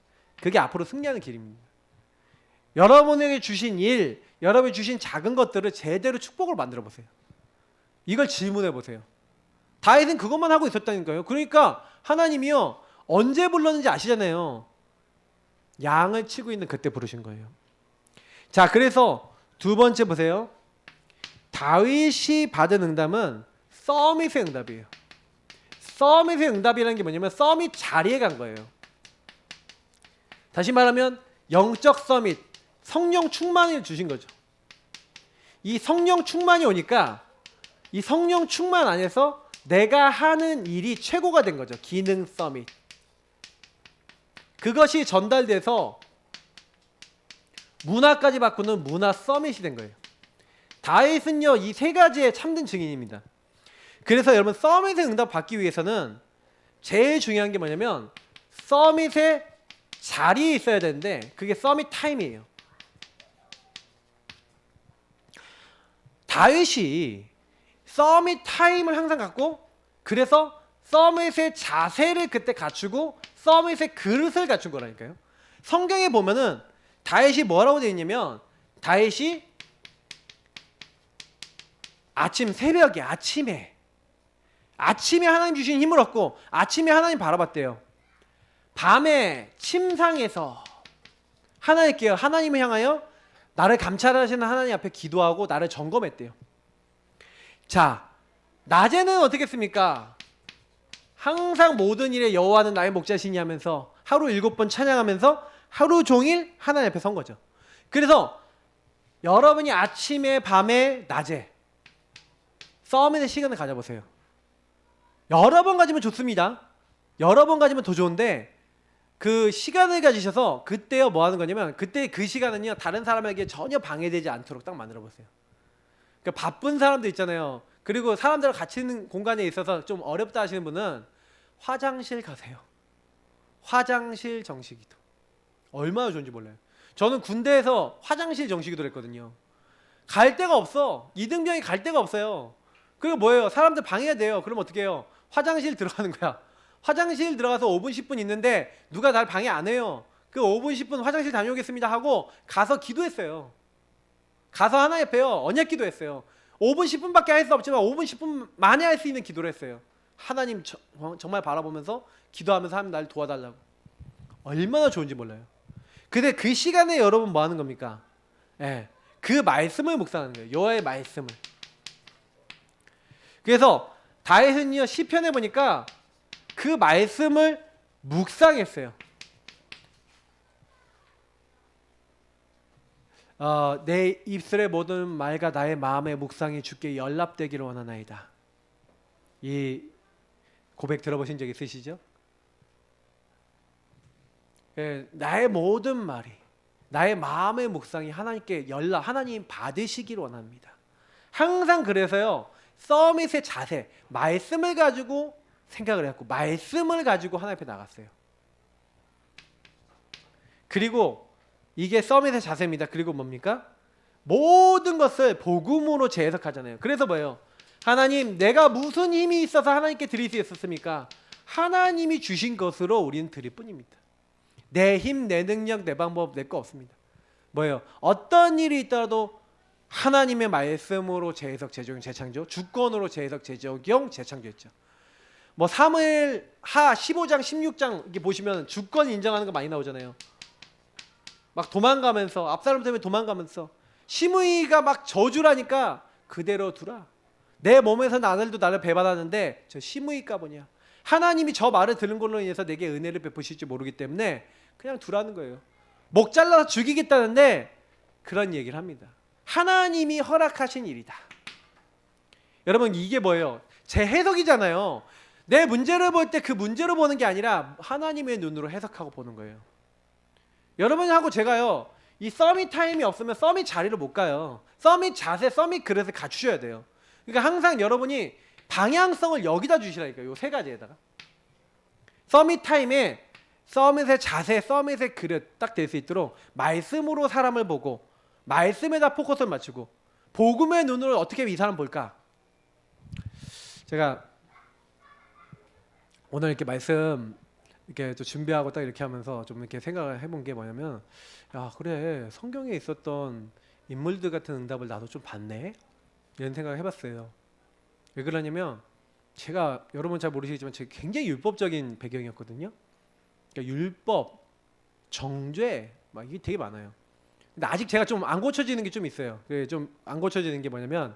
그게 앞으로 승리하는 길입니다. 여러분에게 주신 일, 여러분이 주신 작은 것들을 제대로 축복으로 만들어 보세요. 이걸 질문해 보세요. 다윗은 그것만 하고 있었다니까요. 그러니까 하나님이요 언제 불렀는지 아시잖아요. 양을 치고 있는 그때 부르신 거예요. 자, 그래서 두 번째 보세요. 다윗이 받은 응답은 서밋의 응답이에요. 서밋의 응답이라는 게 뭐냐면 서밋 자리에 간 거예요. 다시 말하면 영적 서밋, 성령 충만을 주신 거죠. 이 성령 충만이 오니까 이 성령 충만 안에서 내가 하는 일이 최고가 된 거죠. 기능 서밋. 그것이 전달돼서 문화까지 바꾸는 문화 서밋이 된 거예요. 다윗은요 이 세 가지의 참된 증인입니다. 그래서 여러분 서밋의 응답 받기 위해서는 제일 중요한 게 뭐냐면 서밋의 자리에 있어야 되는데 그게 서밋 타임이에요. 다윗이 서밋 타임을 항상 갖고 그래서 서밋의 자세를 그때 갖추고 서밋의 그릇을 갖춘 거라니까요. 성경에 보면은 다윗이 뭐라고 되어 있냐면 다윗이 아침 새벽에 아침에 하나님 주신 힘을 얻고 아침에 하나님 바라봤대요. 밤에 침상에서 하나님을 향하여 나를 감찰하시는 하나님 앞에 기도하고 나를 점검했대요. 자, 낮에는 어떻게 했습니까? 항상 모든 일에 여호와는 나의 목자시니 하면서 하루 7번 찬양하면서 하루 종일 하나님 앞에 선 거죠. 그래서 여러분이 아침에, 밤에, 낮에 싸움의 시간을 가져보세요. 여러 번 가지면 좋습니다. 여러 번 가지면 더 좋은데 그 시간을 가지셔서 그때요 뭐 하는 거냐면 그때 그 시간은요 다른 사람에게 전혀 방해되지 않도록 딱 만들어 보세요. 그러니까 바쁜 사람들 있잖아요. 그리고 사람들과 같이 있는 공간에 있어서 좀 어렵다 하시는 분은 화장실 가세요. 화장실 정식기도 얼마나 좋은지 몰라요. 저는 군대에서 화장실 정식기도를 했거든요. 갈 데가 없어. 이등병이 갈 데가 없어요. 그리고 뭐예요? 사람들 방해가 돼요. 그럼 어떻게 해요? 화장실 들어가는 거야. 화장실 들어가서 5분 10분 있는데 누가 날 방해 안 해요. 그 5분 10분 화장실 다녀오겠습니다 하고 가서 기도했어요. 가서 하나님 앞에요 언약 기도했어요. 5분 10분밖에 할 수 없지만 5분 10분 만에 할 수 있는 기도를 했어요. 하나님 정말 바라보면서 기도하면서 하나님 날 도와달라고. 얼마나 좋은지 몰라요. 근데 그 시간에 여러분 뭐 하는 겁니까? 예, 그 말씀을 묵상하는 거예요. 여호와의 말씀을. 그래서 다윗은요 시편에 보니까 그 말씀을 묵상했어요. 내 입술의 모든 말과 나의 마음의 묵상이 주께 연락되기를 원하나이다. 이 고백 들어보신 적 있으시죠? 예, 나의 모든 말이 나의 마음의 묵상이 하나님께 하나님 받으시기를 원합니다. 항상 그래서요 서밋의 자세 말씀을 가지고 생각을 했고 말씀을 가지고 하나님 앞에 나갔어요. 그리고 이게 서밋의 자세입니다. 그리고 뭡니까? 모든 것을 복음으로 재해석하잖아요. 그래서 뭐예요? 하나님 내가 무슨 힘이 있어서 하나님께 드릴 수 있었습니까? 하나님이 주신 것으로 우리는 드릴 뿐입니다. 내 힘, 내 능력, 내 방법, 내 거 없습니다. 뭐예요? 어떤 일이 있더라도 하나님의 말씀으로 재해석, 재적용, 재창조, 주권으로 재해석, 재적용, 재창조했죠. 뭐 사무엘 하 15장, 16장 이렇게 보시면 주권 인정하는 거 많이 나오잖아요. 막 도망가면서 압살롬 때문에 도망가면서 시므이가 막 저주라니까 그대로 두라. 내 몸에서 아들도 나를 배반하는데 저 시므이가 뭐냐. 하나님이 저 말을 들은 걸로 인해서 내게 은혜를 베푸실지 모르기 때문에 그냥 두라는 거예요. 목 잘라서 죽이겠다는데 그런 얘기를 합니다. 하나님이 허락하신 일이다. 여러분 이게 뭐예요? 제 해석이잖아요. 내 문제를 볼 때 그 문제로 보는 게 아니라 하나님의 눈으로 해석하고 보는 거예요. 여러분하고 제가요 이 서밋 타임이 없으면 서밋 자리를 못 가요. 서밋 자세, 서밋 그릇을 갖추셔야 돼요. 그러니까 항상 여러분이 방향성을 여기다 주시라니까요. 이 세 가지에다가 서밋 타임에 서밋의 자세, 서밋의 그릇 딱 될 수 있도록 말씀으로 사람을 보고 말씀에다 포커스를 맞추고 복음의 눈으로 어떻게 이 사람 볼까? 제가 오늘 이렇게 말씀 이렇게 또 준비하고 딱 이렇게 하면서 좀 이렇게 생각을 해본 게 뭐냐면 야 그래 성경에 있었던 인물들 같은 응답을 나도 좀 봤네 이런 생각을 해봤어요. 왜 그러냐면 제가 여러분 잘 모르시겠지만 제가 굉장히 율법적인 배경이었거든요. 그러니까 율법, 정죄 막 이게 되게 많아요. 근데 아직 제가 좀 안 고쳐지는 게 좀 있어요. 좀 안 고쳐지는 게 뭐냐면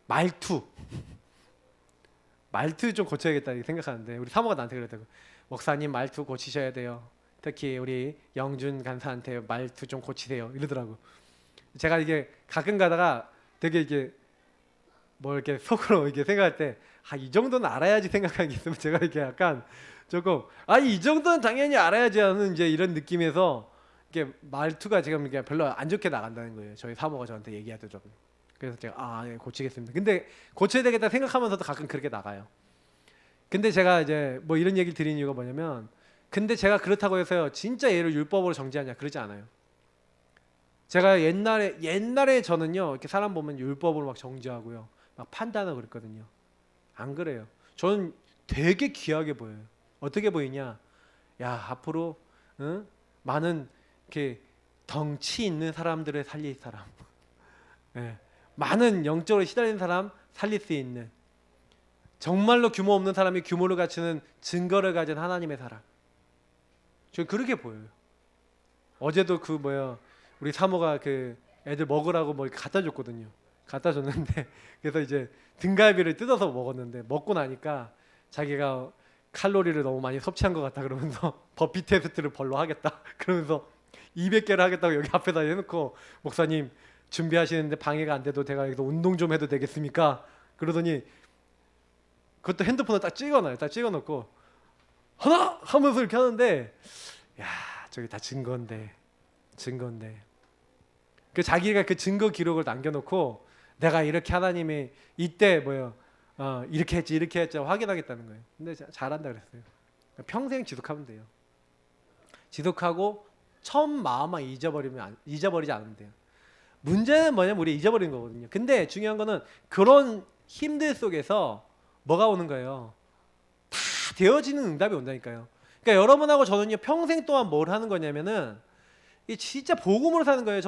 말투 좀 고쳐야겠다 이렇게 생각하는데 우리 사모가 나한테 그러더라고. 목사님 말투 고치셔야 돼요. 특히 우리 영준 간사한테 말투 좀 고치세요 이러더라고. 제가 이게 가끔 가다가 되게 이게 뭐 이렇게 속으로 이렇게 생각할 때 이 정도는 알아야지 생각하는 게 있으면 제가 이렇게 약간 조금 이 정도는 당연히 알아야지 하는 이제 이런 느낌에서 이게 말투가 지금 이게 별로 안 좋게 나간다는 거예요. 저희 사모가 저한테 얘기하더라고요. 그래서 제가 네, 고치겠습니다. 근데 고쳐야 되겠다 생각하면서도 가끔 그렇게 나가요. 근데 제가 이제 뭐 이런 얘기를 드린 이유가 뭐냐면 근데 제가 그렇다고 해서요 진짜 얘를 율법으로 정죄하냐 그러지 않아요. 제가 옛날에 저는요 이렇게 사람 보면 율법으로 막 정죄하고요 막 판단하고 그랬거든요. 안 그래요. 저는 되게 귀하게 보여요. 어떻게 보이냐? 야 앞으로 많은 이렇게 덩치 있는 사람들을 살릴 사람, 예, 많은 영적으로 시달리는 사람 살릴 수 있는, 정말로 규모 없는 사람이 규모를 갖추는 증거를 가진 하나님의 사랑. 저 그렇게 보여요. 어제도 우리 사모가 그 애들 먹으라고 뭐 갖다 줬거든요. 갖다 줬는데 그래서 이제 등갈비를 뜯어서 먹었는데, 먹고 나니까 자기가 칼로리를 너무 많이 섭취한 것 같다 그러면서 버피 테스트를 벌로 하겠다 그러면서 200개를 하겠다고 여기 앞에다 해놓고, 목사님 준비하시는데 방해가 안 돼도 제가 여기서 운동 좀 해도 되겠습니까? 그러더니 그것도 핸드폰을 딱 찍어놔요. 딱 찍어놓고 하나 하면서 이렇게 하는데, 야, 저기 다 증거인데. 그 자기가 그 증거 기록을 남겨놓고 내가 이렇게 하나님이 이때 이렇게 했지 확인하겠다는 거예요. 근데 잘한다 그랬어요. 평생 지속하면 돼요. 지속하고 처음 마음만 잊어버리지 않으면 돼요. 문제는 뭐냐면 우리 잊어버리는 거거든요. 근데 중요한 거는 그런 힘들 속에서 뭐가 오는 거예요? 다 되어지는 응답이 온다니까요. 그러니까 여러분하고 저는요, 평생 동안 뭘 하는 거냐면은 이 진짜 복음으로 사는 거예요.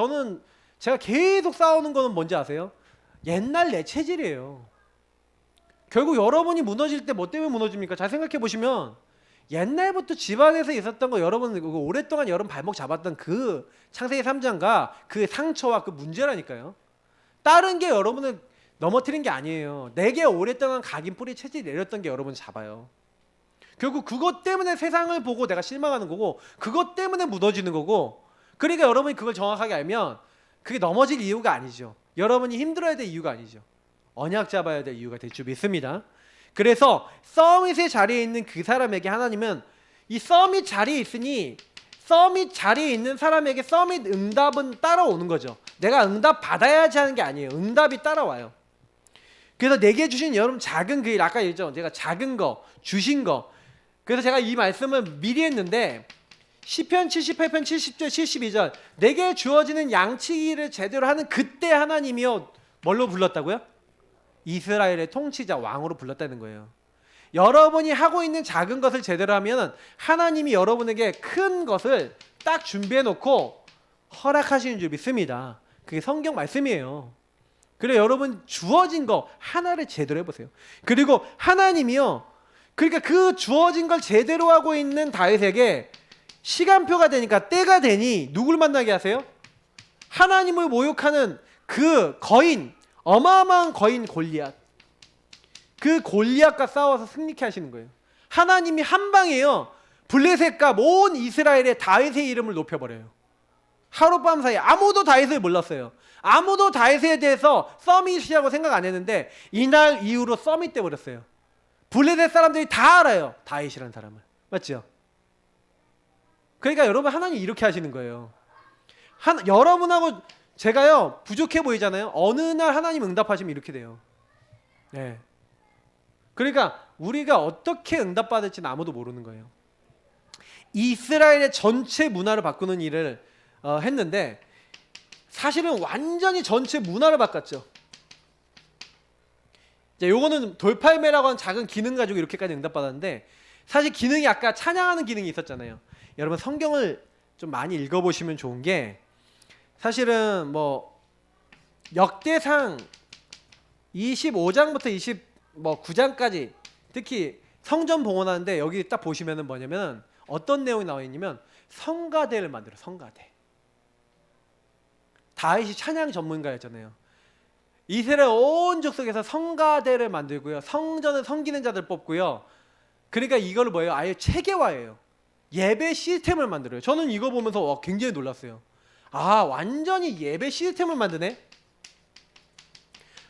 제가 계속 싸우는 거는 뭔지 아세요? 옛날 내 체질이에요. 결국 여러분이 무너질 때 뭐 때문에 무너집니까? 잘 생각해 보시면 옛날부터 집안에서 있었던 거, 여러분 오랫동안 여러분 발목 잡았던 그 창세기 3장과 그 상처와 그 문제라니까요. 다른 게 여러분을 넘어뜨린 게 아니에요. 내게 오랫동안 각인 뿌리 체질이 내렸던 게 여러분을 잡아요. 결국 그것 때문에 세상을 보고 내가 실망하는 거고, 그것 때문에 무너지는 거고. 그러니까 여러분이 그걸 정확하게 알면 그게 넘어질 이유가 아니죠. 여러분이 힘들어야 될 이유가 아니죠. 언약 잡아야 될 이유가 될 줄 믿습니다. 그래서 서밋의 자리에 있는 그 사람에게 하나님은, 이 서밋 자리에 있으니 서밋 자리에 있는 사람에게 서밋 응답은 따라오는 거죠. 내가 응답 받아야지 하는 게 아니에요. 응답이 따라와요. 그래서 내게 주신 여러분 작은 그 일, 아까 얘기했죠. 제가 작은 거 주신 거. 그래서 제가 이 말씀을 미리 했는데, 시편 78편 70절 72절, 내게 주어지는 양치기를 제대로 하는 그때 하나님이요, 뭘로 불렀다고요? 이스라엘의 통치자, 왕으로 불렀다는 거예요. 여러분이 하고 있는 작은 것을 제대로 하면 하나님이 여러분에게 큰 것을 딱 준비해 놓고 허락하시는 줄 믿습니다. 그게 성경 말씀이에요. 그래, 여러분 주어진 거 하나를 제대로 해보세요. 그리고 하나님이요, 그러니까 그 주어진 걸 제대로 하고 있는 다윗에게 시간표가 되니까, 때가 되니 누굴 만나게 하세요? 하나님을 모욕하는 그 거인, 어마어마한 거인 골리앗. 그 골리앗과 싸워서 승리케 하시는 거예요. 하나님이 한 방에요, 블레셋과 온 이스라엘의 다윗의 이름을 높여버려요. 하룻밤 사이에. 아무도 다윗을 몰랐어요. 아무도 다윗에 대해서 서밋이라고 생각 안 했는데 이날 이후로 서밋 돼버렸어요. 블레셋 사람들이 다 알아요, 다윗이라는 사람을. 맞죠? 그러니까 여러분, 하나님 이렇게 하시는 거예요. 여러분하고 제가요, 부족해 보이잖아요. 어느 날 하나님 응답하시면 이렇게 돼요. 네. 그러니까 우리가 어떻게 응답받을지는 아무도 모르는 거예요. 이스라엘의 전체 문화를 바꾸는 일을 했는데, 사실은 완전히 전체 문화를 바꿨죠. 이제 요거는 돌팔매라고 하는 작은 기능 가지고 이렇게까지 응답받았는데, 사실 기능이 아까 찬양하는 기능이 있었잖아요. 여러분 성경을 좀 많이 읽어보시면 좋은 게, 사실은 역대상 25장부터 29장까지 특히 성전 봉헌하는데, 여기 딱 보시면은 뭐냐면 어떤 내용이 나와 있냐면 성가대를 만들어. 성가대. 다윗이 찬양 전문가였잖아요. 이스라엘 온 족속에서 성가대를 만들고요, 성전을 섬기는 자들 뽑고요. 그러니까 이걸 뭐예요? 아예 체계화예요. 예배 시스템을 만들어요. 저는 이거 보면서 굉장히 놀랐어요. 아, 완전히 예배 시스템을 만드네.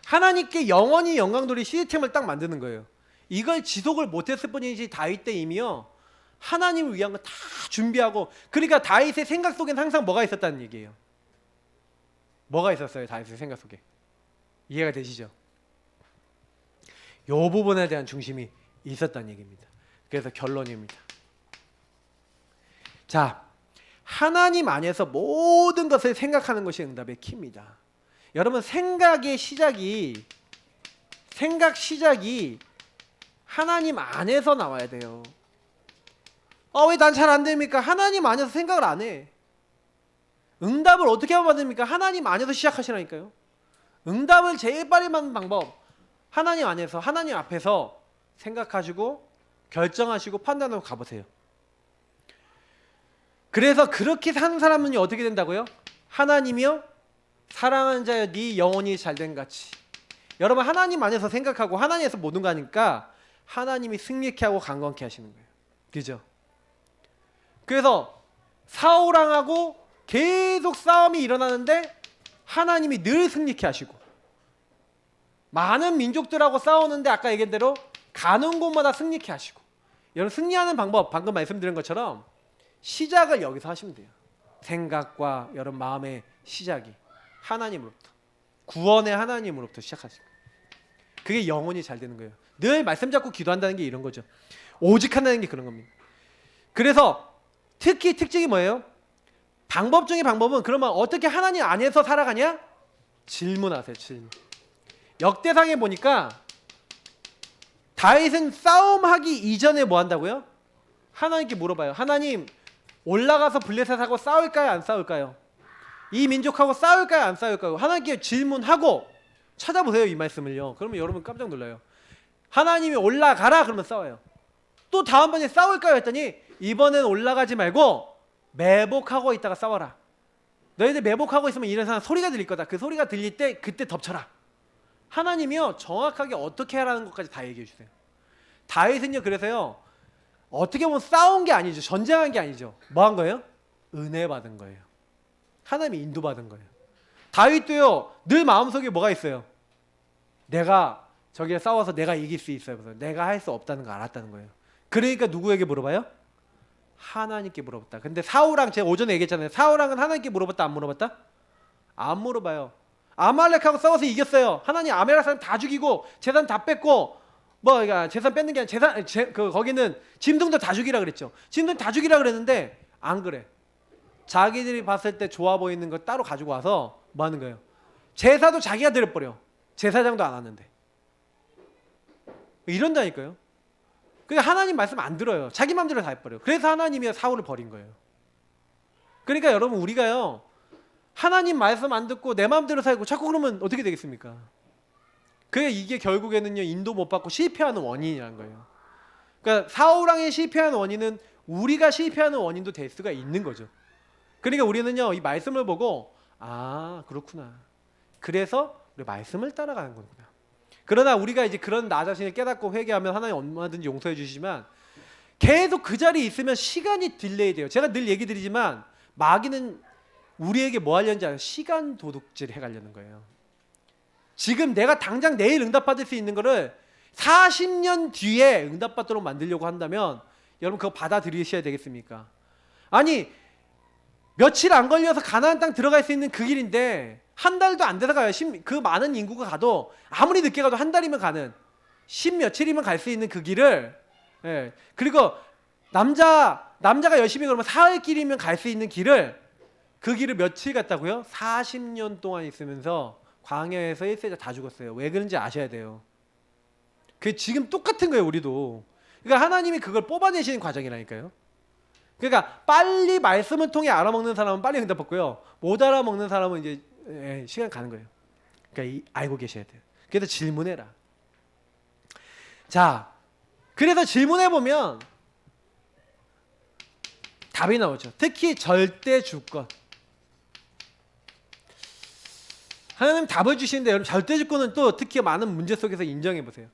하나님께 영원히 영광 돌릴 시스템을 딱 만드는 거예요. 이걸 지속을 못했을 뿐이지 다윗 때 이미요, 하나님을 위한 거 다 준비하고. 그러니까 다윗의 생각 속엔 항상 뭐가 있었다는 얘기예요. 뭐가 있었어요? 다윗의 생각 속에. 이해가 되시죠? 이 부분에 대한 중심이 있었다는 얘기입니다. 그래서 결론입니다. 자, 하나님 안에서 모든 것을 생각하는 것이 응답의 키입니다. 여러분, 생각 시작이 하나님 안에서 나와야 돼요. 왜 난 잘 안 됩니까? 하나님 안에서 생각을 안 해. 응답을 어떻게 하면 받습니까? 하나님 안에서 시작하시라니까요. 응답을 제일 빨리 받는 방법, 하나님 안에서, 하나님 앞에서 생각하시고 결정하시고 판단하고 가보세요. 그래서 그렇게 사는 사람은 어떻게 된다고요? 하나님이요 사랑하는 자여 네 영혼이 잘된 같이. 여러분 하나님 안에서 생각하고 하나님에서 모든 거 하니까 하나님이 승리케 하고 강건케 하시는 거예요. 그죠? 그래서 사울왕하고 계속 싸움이 일어나는데 하나님이 늘 승리케 하시고, 많은 민족들하고 싸우는데 아까 얘기한 대로 가는 곳마다 승리케 하시고. 여러분 승리하는 방법 방금 말씀드린 것처럼 시작을 여기서 하시면 돼요. 생각과 여러분 마음의 시작이 하나님으로부터, 구원의 하나님으로부터 시작하시고, 그게 영혼이 잘 되는 거예요. 늘 말씀 잡고 기도한다는 게 이런 거죠. 오직 한다는 게 그런 겁니다. 그래서 특히 특징이 뭐예요? 방법 중에 방법은 그러면 어떻게 하나님 안에서 살아가냐? 질문하세요. 질문. 역대상에 보니까 다윗은 싸움하기 이전에 뭐 한다고요? 하나님께 물어봐요. 하나님 올라가서 블레셋하고 싸울까요? 안 싸울까요? 이 민족하고 싸울까요? 안 싸울까요? 하나님께 질문하고 찾아보세요. 이 말씀을요. 그러면 여러분 깜짝 놀라요. 하나님이 올라가라 그러면 싸워요. 또 다음번에 싸울까요? 했더니 이번엔 올라가지 말고 매복하고 있다가 싸워라. 너희들 매복하고 있으면 이런 소리가 들릴 거다. 그 소리가 들릴 때 그때 덮쳐라. 하나님이요 정확하게 어떻게 하라는 것까지 다 얘기해 주세요. 다윗은요 그래서요 어떻게 보면 싸운 게 아니죠. 전쟁한 게 아니죠. 뭐 한 거예요? 은혜 받은 거예요. 하나님이 인도받은 거예요. 다윗도요 늘 마음속에 뭐가 있어요? 내가 저기에 싸워서 내가 이길 수 있어요. 그래서 내가 할 수 없다는 거 알았다는 거예요. 그러니까 누구에게 물어봐요? 하나님께 물어봤다. 근데 사울왕 제가 오전에 얘기했잖아요. 사울왕은 하나님께 물어봤다 안 물어봤다? 안 물어봐요. 아말렉하고 싸워서 이겼어요. 하나님 아말렉 사람 다 죽이고 재산 다 뺐고, 뭐 그러니까 재산 뺏는 게 아니라 거기는 짐승도 다 죽이라 그랬죠. 짐승 다 죽이라 그랬는데 안 그래. 자기들이 봤을 때 좋아 보이는 거 따로 가지고 와서 뭐 하는 거예요? 제사도 자기가 드려버려. 제사장도 안 하는데. 이런다니까요. 그러니까 하나님 말씀 안 들어요. 자기 마음대로 다 해버려요. 그래서 하나님이 사울을 버린 거예요. 그러니까 여러분 우리가요 하나님 말씀 안 듣고 내 마음대로 살고 자꾸 그러면 어떻게 되겠습니까? 이게 결국에는요 인도 못 받고 실패하는 원인이라는 거예요. 그러니까 사울왕의 실패하는 원인은 우리가 실패하는 원인도 될 수가 있는 거죠. 그러니까 우리는요 이 말씀을 보고 아 그렇구나. 그래서 우리 말씀을 따라가는 거구나. 그러나 우리가 이제 그런 나 자신을 깨닫고 회개하면 하나님 얼마든지 용서해 주시지만 계속 그 자리에 있으면 시간이 딜레이 돼요. 제가 늘 얘기 드리지만 마귀는 우리에게 뭐 하려는지 알아요? 시간 도둑질 해가려는 거예요. 지금 내가 당장 내일 응답받을 수 있는 거를 40년 뒤에 응답받도록 만들려고 한다면 여러분 그거 받아들이셔야 되겠습니까? 아니 며칠 안 걸려서 가나안 땅 들어갈 수 있는 그 길인데 한 달도 안 돼서 가요. 그 많은 인구가 가도 아무리 늦게 가도 한 달이면 가는 10 며칠이면 갈 수 있는 그 길을 그리고 남자가 열심히 그러면 사흘길이면 갈 수 있는 길을 그 길을 며칠 갔다고요? 40년 동안 있으면서 광야에서 1세자 다 죽었어요. 왜 그런지 아셔야 돼요. 그게 지금 똑같은 거예요. 우리도. 그러니까 하나님이 그걸 뽑아내시는 과정이라니까요. 그러니까 빨리 말씀을 통해 알아먹는 사람은 빨리 응답받고요. 못 알아먹는 사람은 이제 시간 가는 거예요. 그러니까 알고 계셔야 돼요. 그래서 질문해라. 자, 그래서 질문해보면 답이 나오죠. 특히 절대 주권. 하나님 답을 주시는데 여러분 절대 주권은 또 특히 많은 문제 속에서 인정해 보세요.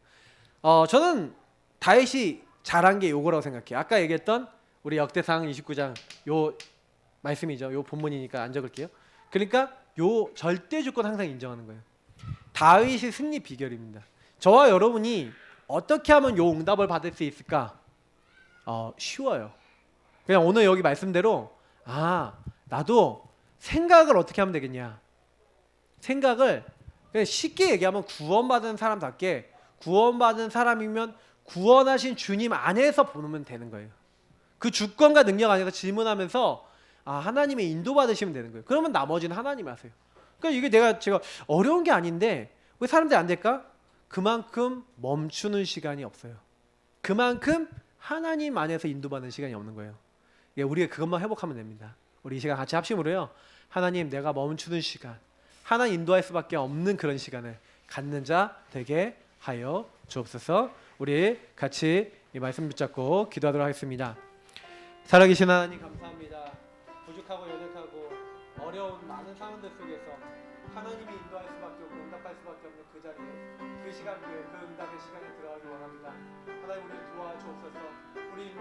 저는 다윗이 잘한 게 요거라고 생각해요. 아까 얘기했던 우리 역대상 29장 요 말씀이죠. 요 본문이니까 안 적을게요. 그러니까 요 절대 주권 항상 인정하는 거예요. 다윗이 승리 비결입니다. 저와 여러분이 어떻게 하면 요 응답을 받을 수 있을까? 쉬워요. 그냥 오늘 여기 말씀대로 나도 생각을 어떻게 하면 되겠냐. 생각을 그냥 쉽게 얘기하면 구원받은 사람답게 구원받은 사람이면 구원하신 주님 안에서 보면 되는 거예요. 그 주권과 능력 안에서 질문하면서 하나님의 인도 받으시면 되는 거예요. 그러면 나머지는 하나님이 하세요. 그러니까 이게 제가 어려운 게 아닌데 왜 사람들이 안 될까? 그만큼 멈추는 시간이 없어요. 그만큼 하나님 안에서 인도받는 시간이 없는 거예요. 우리가 그것만 회복하면 됩니다. 우리 이 시간 같이 합심으로요. 하나님 내가 멈추는 시간, 하나님 인도할 수밖에 없는 그런 시간을 갖는 자 되게 하여 주옵소서. 우리 같이 이 말씀 붙잡고 기도하도록 하겠습니다. 살아계신 하나님 감사합니다. 부족하고 연약하고 어려운 많은 상황들 속에서 하나님이 인도할 수밖에 없고 응답할 수밖에 없는 그 자리에 그 시간 그 응답의 시간에 들어가기 원합니다. 하나님 우리를 도와주옵소서. 우리